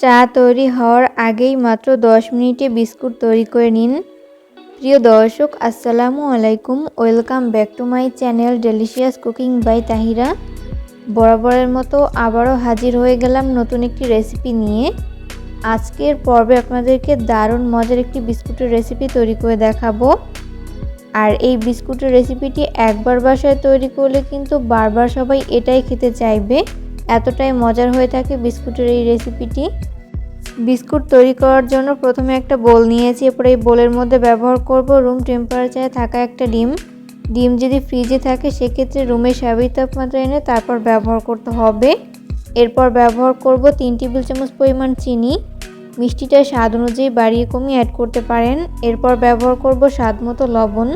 চা তৈরি হওয়ার আগেই মাত্র 10 মিনিটে বিস্কুট তৈরি করে নিন। প্রিয় দর্শক, আসসালামু আলাইকুম। Welcome back to my channel delicious cooking by Tahira. বরাবরের মতো আবারও হাজির হয়ে গেলাম নতুন একটি রেসিপি নিয়ে। আজকের পর্বে আপনাদেরকে দারুণ মজার একটি বিস্কুটের রেসিপি তৈরি করে দেখাবো। আর এই বিস্কুটের রেসিপিটি একবার বাসায় তৈরি করলে কিন্তু বারবার সবাই এটাই খেতে চাইবে, এতটাই মজার হয়ে থাকে বিস্কুটের এই রেসিপিটি। বিস্কুট তৈরি করার জন্য প্রথমে একটা বোল নিয়েছি। এরপর এই বোলের মধ্যে ব্যবহার করব রুম টেম্পারেচারে থাকা একটা ডিম যদি ফ্রিজে থাকে সেক্ষেত্রে রুমের স্বাভাবিক তাপমাত্রা এনে তারপর ব্যবহার করতে হবে। এরপর ব্যবহার করব 3 টেবিল চামচ পরিমাণ চিনি। মিষ্টিটা স্বাদ অনুযায়ী বাড়িয়ে কমিয়ে অ্যাড করতে পারেন। এরপর ব্যবহার করব স্বাদ মতো লবণ।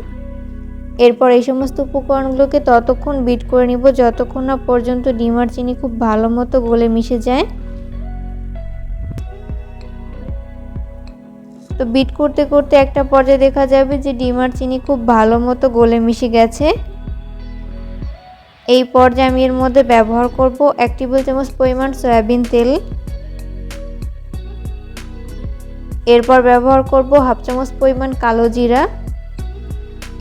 এরপর এই সমস্ত উপকরণগুলোকে ততক্ষণ বিট করে নিব যতক্ষণ না পর্যন্ত ডিম আর চিনি খুব ভালো মতো গলে মিশে যায়। তো বিট করতে করতে একটা পর্যায়ে দেখা যাবে যে ডিম আর চিনি খুব ভালো মতো গলে মিশে গেছে। এই পর্যায়ে আমি এর মধ্যে ব্যবহার করব 1 টেবিল চামচ পরিমাণ সয়াবিন তেল। এরপর ব্যবহার করব হাফ চামচ পরিমাণ কালো জিরা।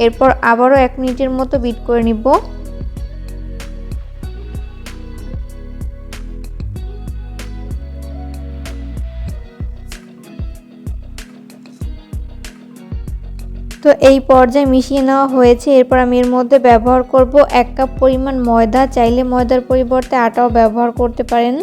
এরপর আবারও 1 মিনিটের মতো বিট করে নিব। তো এই পর্যায়ে মিশিয়ে নেওয়া হয়েছে। এরপর আমি এর মধ্যে ব্যবহার করব 1 কাপ পরিমাণ ময়দা। চাইলে ময়দার পরিবর্তে আটাও ব্যবহার করতে পারেন।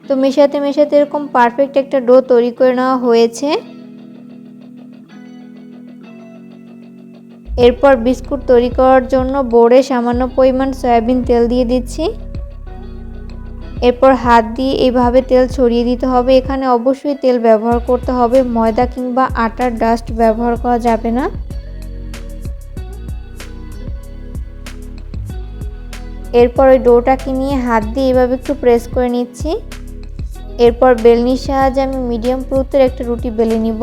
তো মেশাতে মেশাতে এরকম পারফেক্ট একটা ডো তৈরি করে নেওয়া হয়েছে। এরপর বিস্কুট তৈরি করার জন্য বোর্ডে সামান্য পরিমাণ সয়াবিন তেল দিয়ে দিচ্ছি। এরপর হাত দিয়ে এইভাবে তেল ছড়িয়ে দিতে হবে। এখানে অবশ্যই তেল ব্যবহার করতে হবে, ময়দা কিংবা আটার ডাস্ট ব্যবহার করা যাবে না। এরপর ওই ডোটাকে নিয়ে হাত দিয়ে এইভাবে একটু প্রেস করে নিচ্ছি। এরপর বেলনির সাহায্যে আমি মিডিয়াম পুরুত্বের একটা রুটি বেলে নিব।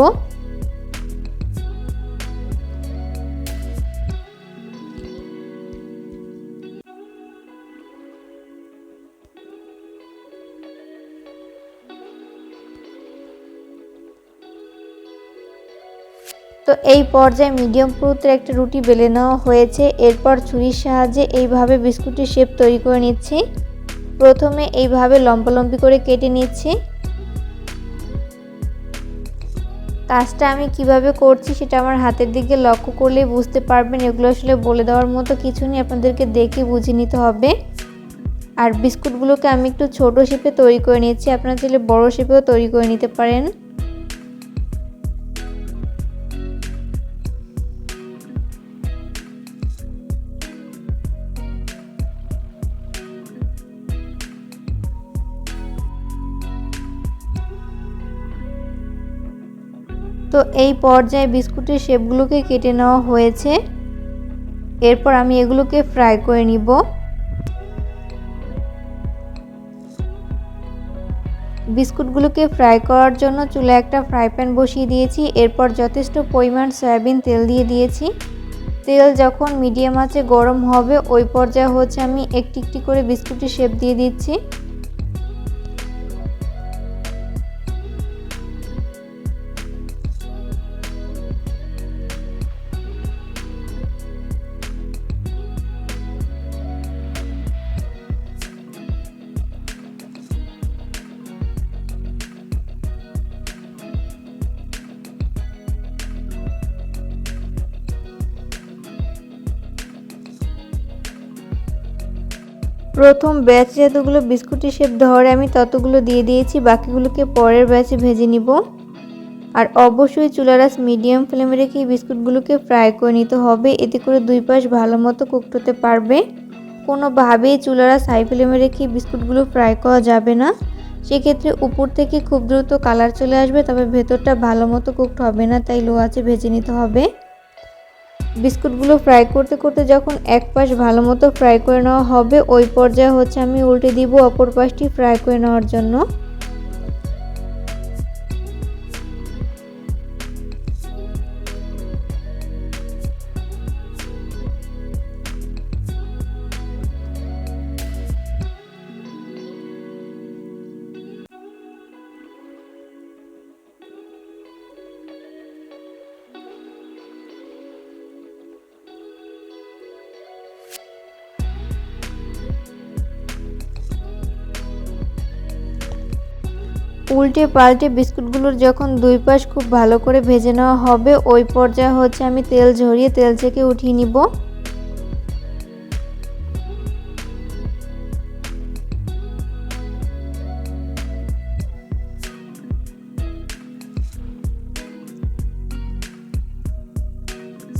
তো এই পর্যায়ে মিডিয়াম পুরুত্বের একটা রুটি বেলে নেওয়া হয়েছে। এরপর ছুরির সাহায্যে এইভাবে বিস্কুটের শেপ তৈরি করে নিচ্ছি। প্রথমে এইভাবে লম্বালম্বি করে কেটে নিচ্ছি। কাজটা আমি কিভাবে করছি সেটা আমার হাতের দিকে লক্ষ্য করলেই বুঝতে পারবেন। এগুলো আসলে বলে দেওয়ার মতো কিছু নেই, আপনাদেরকে দেখে বুঝে নিতে হবে। আর বিস্কুটগুলোকে আমি একটু ছোট শেপে তৈরি করে নিচ্ছি, আপনারা চাইলে বড় শেপেও তৈরি করে নিতে পারেন। তো এই পর্যায়ে বিস্কুটের শেপগুলোকে কেটে নেওয়া হয়েছে। এরপর আমি এগুলোকে ফ্রাই করে নিব। বিস্কুটগুলোকে ফ্রাই করার জন্য চুলায় একটা ফ্রাই প্যান বসিয়ে দিয়েছি। এরপর যথেষ্ট পরিমাণ সয়াবিন তেল দিয়ে দিয়েছি। তেল যখন মিডিয়াম আঁচে গরম হবে ওই পর্যায়ে আমি একটি একটি করে বিস্কুটের শেপ দিয়ে দিচ্ছি। প্রথম ব্যাচে যতগুলো বিস্কুটের শেপ ধরে আমি ততগুলো দিয়ে দিয়েছি, বাকিগুলোকে পরের ব্যাচে ভেজে নিব। আর অবশ্যই চুলার আঁচ মিডিয়াম ফ্লেমে রেখে বিস্কুটগুলোকে ফ্রাই করে নিতে হবে, এতে করে দুই পাশ ভালো মতো কুকড হতে পারবে। কোনোভাবেই চুলার আঁচ হাই ফ্লেমে রেখে বিস্কুটগুলো ফ্রাই করা যাবে না, সেক্ষেত্রে উপর থেকে খুব দ্রুত কালার চলে আসবে, তবে ভেতরটা ভালো মতো কুকড হবে না, তাই লো আঁচে ভেজে নিতে হবে। বিস্কুটগুলো ফ্রাই করতে করতে যখন এক পাশ ভালো মতো ফ্রাই করে নেওয়া হবে ওই পর্যায়ে আমি উল্টে দিব অপর পাশটি ফ্রাই করে নেওয়ার জন্য। উল্টে পাল্টে বিস্কুটগুলোর যখন দুই পাশ খুব ভালো করে ভেজে নেওয়া হবে ওই পর্যায়ে হচ্ছে আমি তেল ঝরিয়ে তেল থেকে উঠিয়ে নিব।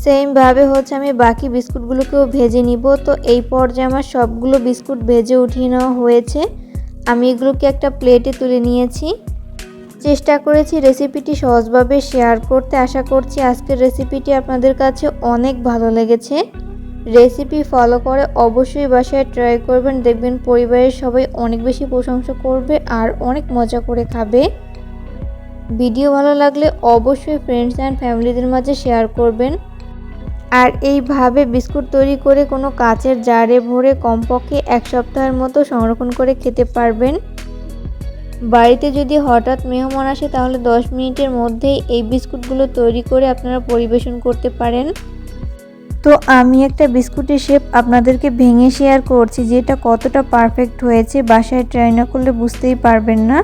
সেমভাবে হচ্ছে আমি বাকি বিস্কুটগুলোকেও ভেজে নিব। তো এই পর্যায়ে আমার সবগুলো বিস্কুট ভেজে উঠিয়ে নেওয়া হয়েছে। আমি এগুলোকে একটা প্লেটে তুলে নিয়েছি। চেষ্টা করেছি রেসিপিটি সহজভাবে শেয়ার করতে। আশা করছি আজকের রেসিপিটি আপনাদের কাছে অনেক ভালো লেগেছে। রেসিপি ফলো করে অবশ্যই বাসায় ট্রাই করবেন, দেখবেন পরিবারের সবাই অনেক বেশি প্রশংসা করবে আর অনেক মজা করে খাবে। ভিডিও ভালো লাগলে অবশ্যই ফ্রেন্ডস অ্যান্ড ফ্যামিলিদের মাঝে শেয়ার করবেন। আর এইভাবে বিস্কুট তৈরি করে কোনো কাচের জারে ভরে কমপক্ষে 1 সপ্তাহের মতো সংরক্ষণ করে খেতে পারবেন। বাড়িতে যদি হঠাৎ মেহমান আসে তাহলে 10 মিনিটের মধ্যেই এই বিস্কুটগুলো তৈরি করে আপনারা পরিবেশন করতে পারেন। তো আমি একটা বিস্কুটের শেপ আপনাদেরকে ভেঙে শেয়ার করছি, যেটা কতটা পারফেক্ট হয়েছে। বাসায় ট্রাই না করলে বুঝতেই পারবেন না।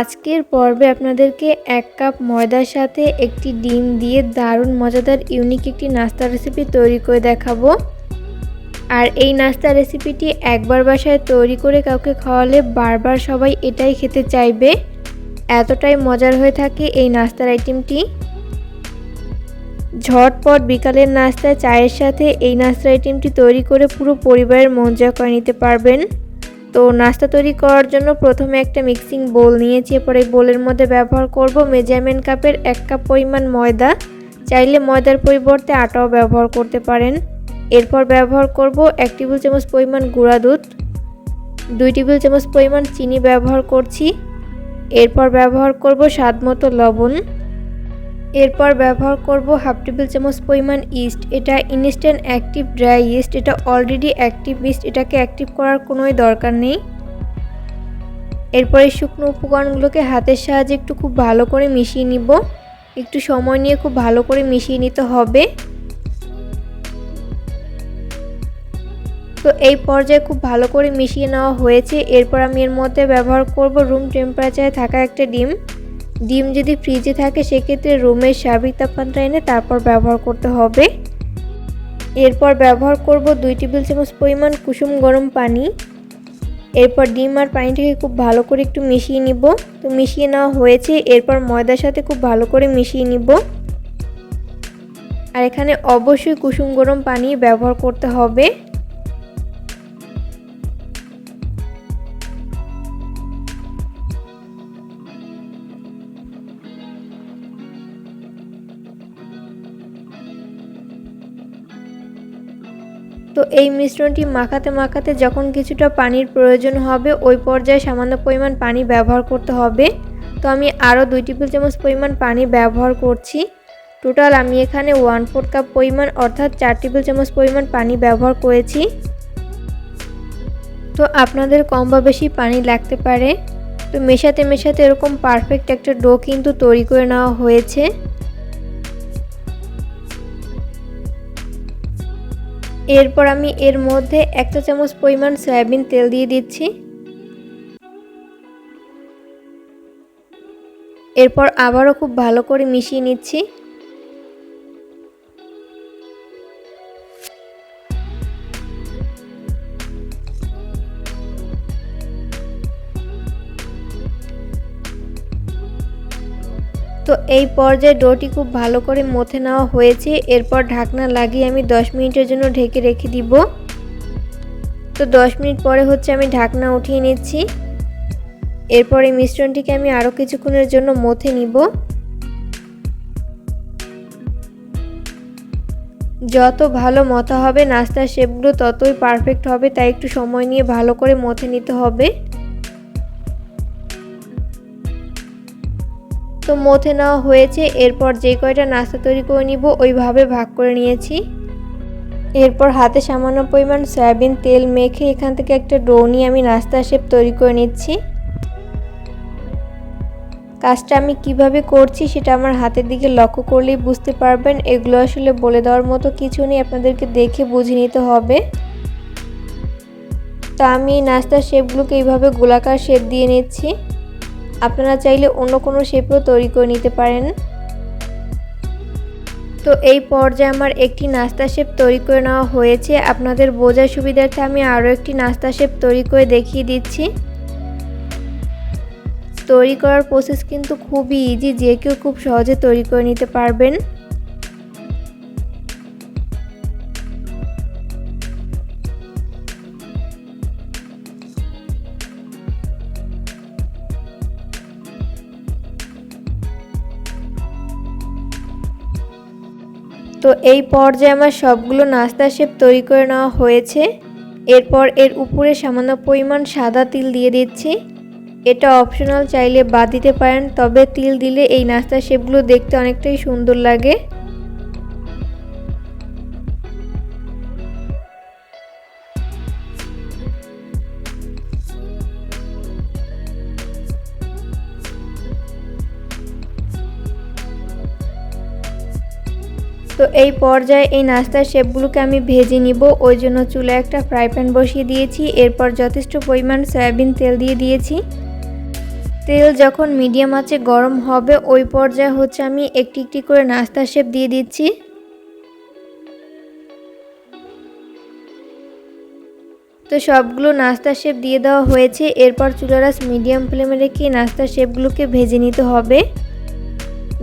আজকের পর্বে আপনাদেরকে 1 কাপ ময়দার সাথে একটি ডিম দিয়ে দারুণ মজাদার ইউনিক একটি নাস্তা রেসিপি তৈরি করে দেখাবো। আর এই নাস্তা রেসিপিটি একবার বাসায় তৈরি করে কাউকে খাওয়ালে বারবার সবাই এটাই খেতে চাইবে, এতটাই মজার হয়ে থাকে এই নাস্তার আইটেমটি। ঝটপট বিকালের নাস্তায় চায়ের সাথে এই নাস্তা আইটেমটি তৈরি করে পুরো পরিবারের মন জয় করে নিতে পারবেন। তো নাস্তা তৈরি করার জন্য প্রথমে একটা মিক্সিং বোল নিয়েছি। এরপর এই বোলের মধ্যে ব্যবহার করব মেজারমেন্ট কাপের 1 কাপ পরিমাণ ময়দা। চাইলে ময়দার পরিবর্তে আটাও ব্যবহার করতে পারেন। এরপর ব্যবহার করব 1 টেবিল চামচ পরিমাণ গুঁড়া দুধ, 2 টেবিল চামচ পরিমাণ চিনি ব্যবহার করছি। এরপর ব্যবহার করব স্বাদমতো লবণ। এরপর ব্যবহার করব 1/2 টেবিল চামচ পরিমাণ ইস্ট। এটা ইনস্ট্যান্ট অ্যাক্টিভ ড্রাই ইস্ট, এটা অলরেডি অ্যাক্টিভ ইস্ট, এটাকে অ্যাক্টিভ করার কোনোই দরকার নেই। এরপরে শুকনো উপকরণগুলোকে হাতের সাহায্যে একটু খুব ভালো করে মিশিয়ে নিব। একটু সময় নিয়ে খুব ভালো করে মিশিয়ে নিতে হবে। তো এই পর্যায়ে খুব ভালো করে মিশিয়ে নেওয়া হয়েছে। এরপর আমি এর মধ্যে ব্যবহার করব রুম টেম্পারেচারে থাকা একটা ডিম। ডিম যদি ফ্রিজে থাকে সেক্ষেত্রে রুমের স্বাভাবিক তাপমাত্রা এনে তারপর ব্যবহার করতে হবে। এরপর ব্যবহার করব 2 টেবিল চামচ পরিমাণ কুসুম গরম পানি। এরপর ডিম আর পানিটাকে খুব ভালো করে একটু মিশিয়ে নিব। তো মিশিয়ে নেওয়া হয়েছে। এরপর ময়দার সাথে খুব ভালো করে মিশিয়ে নিব। আর এখানে অবশ্যই কুসুম গরম পানি ব্যবহার করতে হবে। তো এই মিশ্রণটি মাখাতে মাখাতে যখন কিছুটা পানির প্রয়োজন হবে ওই পর্যায়ে সামান্য পরিমাণ পানি ব্যবহার করতে হবে। তো আমি আরও 2 টেবিল চামচ পরিমাণ পানি ব্যবহার করছি। টোটাল আমি এখানে 1/4 কাপ পরিমাণ অর্থাৎ 4 টেবিল চামচ পরিমাণ পানি ব্যবহার করেছি। তো আপনাদের কম বা বেশি পানি লাগতে পারে। তো মেশাতে মেশাতে এরকম পারফেক্ট একটা ডো কিন্তু তৈরি করে নেওয়া হয়েছে। এরপর আমি এর মধ্যে 1 চা চামচ পরিমাণ সয়াবিন তেল দিয়ে দিচ্ছি। এরপর আবারও খুব ভালো করে মিশিয়ে নিচ্ছি। তো এই পর্যায়ে ডোটি খুব ভালো করে মথে নেওয়া হয়েছে। এরপর ঢাকনা লাগিয়ে আমি 10 মিনিটের জন্য ঢেকে রেখে দিব। তো 10 মিনিট পরে হচ্ছে আমি ঢাকনা উঠিয়ে নিচ্ছি। এরপর এই মিশ্রণটিকে আমি আরও কিছুক্ষণের জন্য মথে নিব। যত ভালো মথা হবে নাস্তার শেপগুলো ততই পারফেক্ট হবে, তাই একটু সময় নিয়ে ভালো করে মথে নিতে হবে। তো মথে নেওয়া হয়েছে। এরপর যে কয়টা নাস্তা তৈরি করে নিব ওইভাবে ভাগ করে নিয়েছি। এরপর হাতে সামান্য পরিমাণ সয়াবিন তেল মেখে এখান থেকে একটা ডো নিয়ে আমি নাস্তার শেপ তৈরি করে নিচ্ছি। কাজটা আমি কিভাবে করছি সেটা আমার হাতের দিকে লক্ষ্য করলেই বুঝতে পারবেন। এগুলো আসলে বলে দেওয়ার মতো কিছু নেই, আপনাদেরকে দেখে বুঝে নিতে হবে। তো আমি নাস্তার শেপগুলোকে এইভাবে গোলাকার শেপ দিয়ে নিচ্ছি। আপনারা চাইলে অন্য কোনো শেপও তৈরি করে নিতে পারেন। তো এই পর্যায়ে আমার একটি নাস্তা শেপ তৈরি করে নেওয়া হয়েছে। আপনাদের বোঝার সুবিধার্থে আমি আরও একটি নাস্তা শেপ তৈরি করে দেখিয়ে দিচ্ছি। তৈরি করার প্রসেস কিন্তু খুবই ইজি, যে কেউ খুব সহজে তৈরি করে নিতে পারবেন। তো এই পর্যায়ে আমার সবগুলো নাস্তা শেপ তৈরি করে নেওয়া হয়েছে। এরপর এর উপরে সামান্য পরিমাণ সাদা তিল দিয়ে দিচ্ছি। এটা অপশনাল, চাইলে বাদ দিতে পারেন, তবে তিল দিলে এই নাস্তা শেপগুলো দেখতে অনেকটাই সুন্দর লাগে। তো এই পর্যায়ে এই নাস্তার শেপগুলোকে আমি ভেজে নিব। ওই জন্য চুলায় একটা ফ্রাই প্যান বসিয়ে দিয়েছি। এরপর যথেষ্ট পরিমাণ সয়াবিন তেল দিয়ে দিয়েছি। তেল যখন মিডিয়াম আঁচে গরম হবে ওই পর্যায়ে আমি একটি একটি করে নাস্তার শেপ দিয়ে দিচ্ছি। তো সবগুলো নাস্তার শেপ দিয়ে দেওয়া হয়েছে। এরপর চুলার আঁচ মিডিয়াম ফ্লেমে রেখে নাস্তার শেপগুলোকে ভেজে নিতে হবে।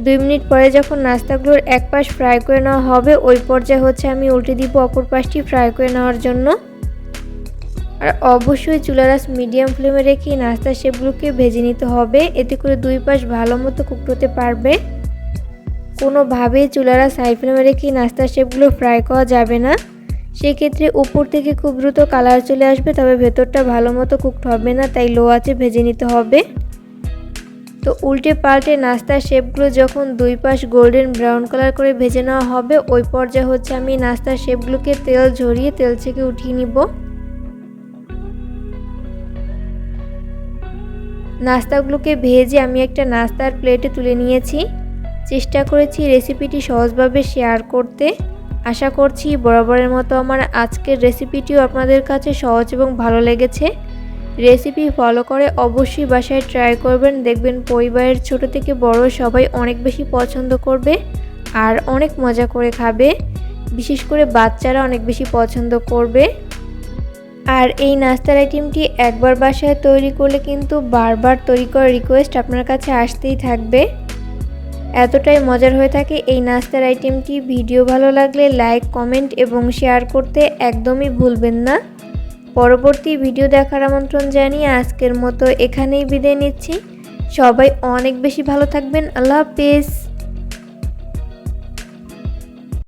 2 মিনিট পরে যখন নাস্তাগুলোর এক পাশ ফ্রাই করে নেওয়া হবে ওই পর্যায়ে আমি উল্টে দিব অপর পাশটি ফ্রাই করে নেওয়ার জন্য। আর অবশ্যই চুলার আঁচ মিডিয়াম ফ্লেমে রেখে নাস্তার শেপগুলোকে ভেজে নিতে হবে, এতে করে দুই পাশ ভালো মতো কুক হতে পারবে। কোনোভাবেই চুলার আঁচ হাই ফ্লেমে রেখে নাস্তার শেপগুলো ফ্রাই করা যাবে না, সেক্ষেত্রে উপর থেকে খুব দ্রুত কালার চলে আসবে, তবে ভেতরটা ভালো মতো কুকড হবে না, তাই লো আঁচে ভেজে নিতে হবে। তো উল্টে পাল্টে নাস্তার শেপগুলো যখন দুই পাশ গোল্ডেন ব্রাউন কালার করে ভেজে নেওয়া হবে ওই পর্যায়ে আমি নাস্তার শেপগুলোকে তেল ঝরিয়ে তেল থেকে উঠিয়ে নিব। নাস্তাগুলোকে ভেজে আমি একটা নাস্তার প্লেটে তুলে নিয়েছি। চেষ্টা করেছি রেসিপিটি সহজভাবে শেয়ার করতে। আশা করছি বরাবরের মতো আমার আজকের রেসিপিটিও আপনাদের কাছে সহজ এবং ভালো লেগেছে। রেসিপি ফলো করে অবশ্যই বাসায় ট্রাই করবেন, দেখবেন পরিবারের ছোট থেকে বড় সবাই অনেক বেশি পছন্দ করবে আর অনেক মজা করে খাবে। বিশেষ করে বাচ্চারা অনেক বেশি পছন্দ করবে। আর এই নাস্তার আইটেমটি একবার বাসায় তৈরি করলে কিন্তু বারবার তৈরি করার রিকোয়েস্ট আপনার কাছে আসতেই থাকবে, এতটাই মজার হয়ে থাকে এই নাস্তার আইটেমটি। ভিডিও ভালো লাগলে লাইক, কমেন্ট এবং শেয়ার করতে একদমই ভুলবেন না। পরবর্তী ভিডিও দেখার আমন্ত্রণ জানিয়ে আজকের মতো এখানেই বিদায় নিচ্ছি। সবাই অনেক বেশি ভালো থাকবেন। আল্লাহ হাফেজ।